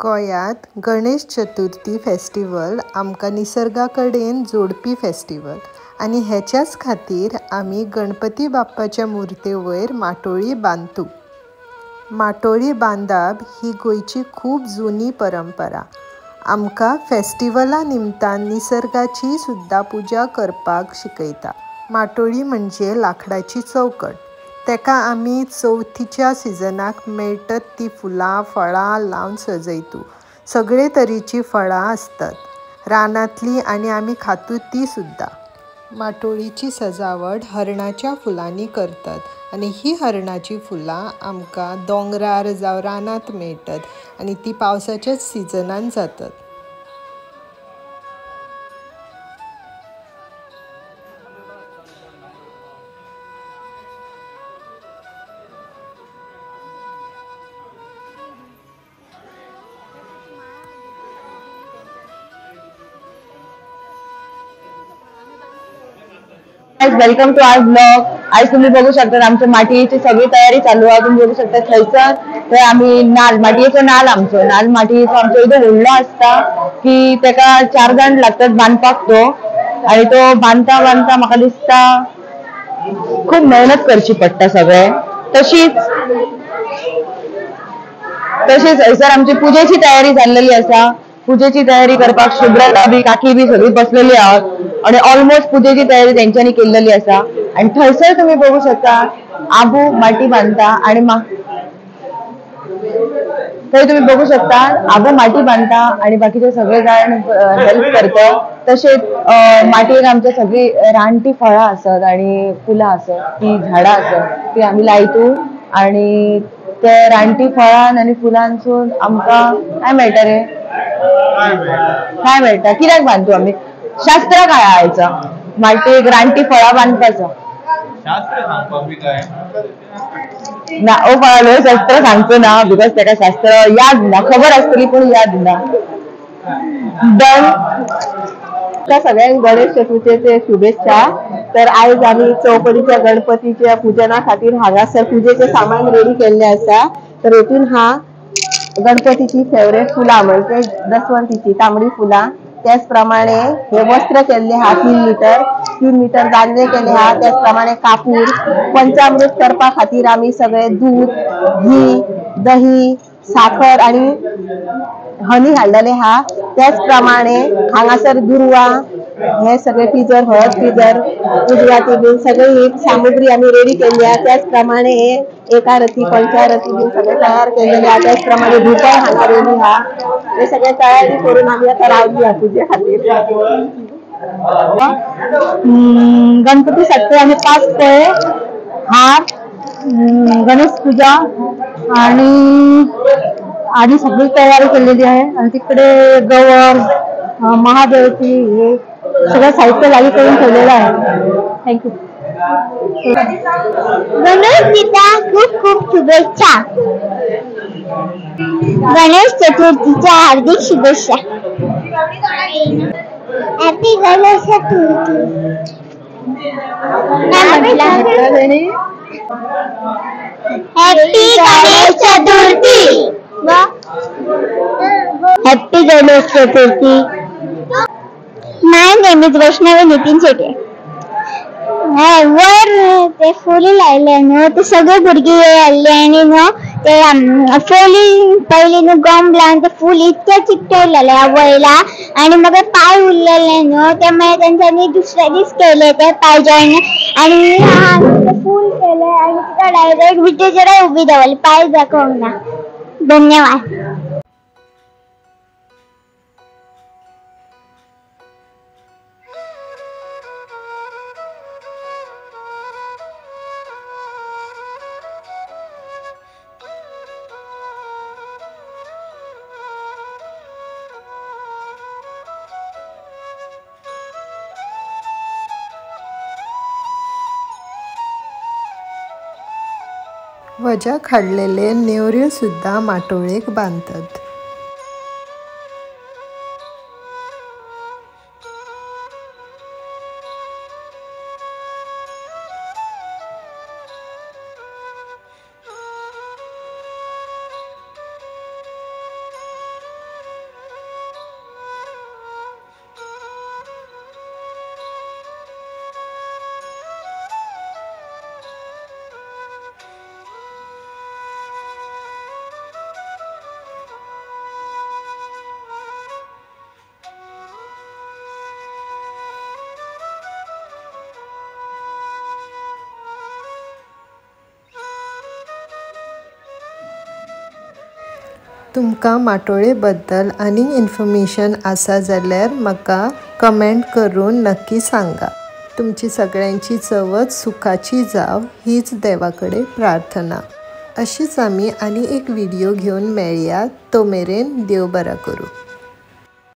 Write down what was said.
गोंयांत गणेश चतुर्थी फेस्टिवल आमकां निसर्गा कडेन जोडपी फेस्टिवल आनी हेच्याच खातीर आमी गणपती बाप्पाच्या मुर्ते वयर माटोळी बांदतू। माटोळी बांदप ही गोंयची खूब जुनी परंपरा। आमकां फेस्टिवला निमतान निसर्गाची सुद्दां पुजा करपाक शिकयता। माटोळी म्हणजे लाकडाची चौकट। तेका आमी चवथीच्या सिजनाक मेळटत ती फुलां फळां लावन सजयतू। सगळे तरेची फळां आसतात रानांतली आनी आमी खातू ती सुद्दां। माटोळीची सजावट हरणाच्या फुलांनी करतात आनी ही हरणाची फुलां आमकां दोंगरार जावं रानांत मेळटत आनी ती पावसाच्याच सिजनान जातात। Welcome to our blog. आज तुम्ही बघू शकता आमच्या माटयेची सगळी तयारी चालू आहे। तुम्ही बघू शकता थंयसर तर आम्ही नाल माटयेचो नाल नाल माटयेचो आमचो इथे व्हडलो असता की तेका 4 जाण लागतात बांधपाक तो आणि तो बांधता बांधता म्हाका दिसता खूप मेहनत करची पडटा सगळे। तशीच हयसर आमची पूजेची तयारी जाल्लेली असा। पूजेची तयारी करपाक शुभ्रता बी काकी बी सगळी बसलेली आहात आणि ऑलमोस्ट पूजेची तयारी तेंच्यांनी केलेली असा। आणि थंयसर तुम्ही बघू शकता आबू माटी बांधता आणि थंय तुम्ही बघू शकता आबू माटी बांधता आणि बाकीचे सगळे जाण हेल्प करतात। तसेच माटयेक आमच्या सगळी रानटी फळां असत आणि फुलां असत ती झाडां असत ती आम्ही लायतू आणि ते रानटी फळां आणि फुलांसून आमकां काय मेळटा रे काय मेळटा कित्याक बांधतो आम्ही शास्त्र काय आयचा माटयेक रानटी फळां बांधपाचा शास्त्र सांगपाक बी काय ना ओ कळलो शास्त्र सांगतो ना बिकॉज तेका शास्त्र याद ना खबर असतली पण याद ना। डन त्या सगळ्यांक गणेश चतुर्थीचे शुभेच्छा। तर आज आम्ही चौकडीच्या गणपतीच्या पूजना खातीर हांगासर पूजेचे सामान रेडी केल्ले असा। तर हेतून हा गणपतीची फेवरेट फुलां म्हणजे दसवंतीची तांबडी फुलां त्याच प्रमाणे हे वस्त्र केल्ले हा 3 मीटर दांडे केले हा। त्याच प्रमाणे कापूर पंचामृत करपा खातीर आम्ही सगळे दूध घी दही साखर आणि हनी हाडलेले हा। त्याच प्रमाणे हांगासर दुर्वा हे सगळे पिजर हळद पिजर उजवाती बीन सगळी एक सामुग्री आम्ही रेडी केली आहे। त्याच प्रमाणे हे एकारती पंचारती बीन सगळे तयार केलेले आहे। त्याच प्रमाणे धुपाय हांगा रेडी हा। हे सगळे तयारी करून आम्ही आता रावली आहे पूजे खातीर। गणपतीसाठी आम्ही 5 फळे हार गणेश पूजा आणि सगळी तयारी केलेली आहे आणि तिकडे गवर महादेवची हे सगळं साहित्य लागू करून ठेवलेलं आहे। थँक्यू। गणेशजीचा खूप खूप शुभेच्छा। गणेश चतुर्थीच्या हार्दिक शुभेच्छा। Happy Ganesh Chaturthi. Happy Ganesh Chaturthi. Happy Ganesh Chaturthi. My name is Vaishnavi Nitin Shete. वर ते फुली लायले न्हू ते सगळे भुरगे आयले आणि न्हू ते फोली पयली न्हू गम लावन ते फूल इतके चिकटवलेले वयला आणि मग पाय उरलेले न्हू ते मागीर तेंच्यांनी दुसरे दीस केले ते पाय जॉईन आणि फूल केले आणि तिका डायरेक्ट विटेचेर उभी दवरली पाय दाखोवंक ना। धन्यवाद। वज्याक हाडलेले नेवऱ्यो सुद्दां माटोळेक बांदतात। तुमकां माटोळे बद्दल आनीक इन्फॉर्मेशन आसा जाल्यार म्हाका कमेंट करून नक्की सांगा। तुमची सगळ्यांची चवथ सुखाची जाव हीच देवा कडेन प्रार्थना। अशीच आमी आनी एक व्हिडिओ घेवन मेळया। तो मेरेन देव बरा करूं।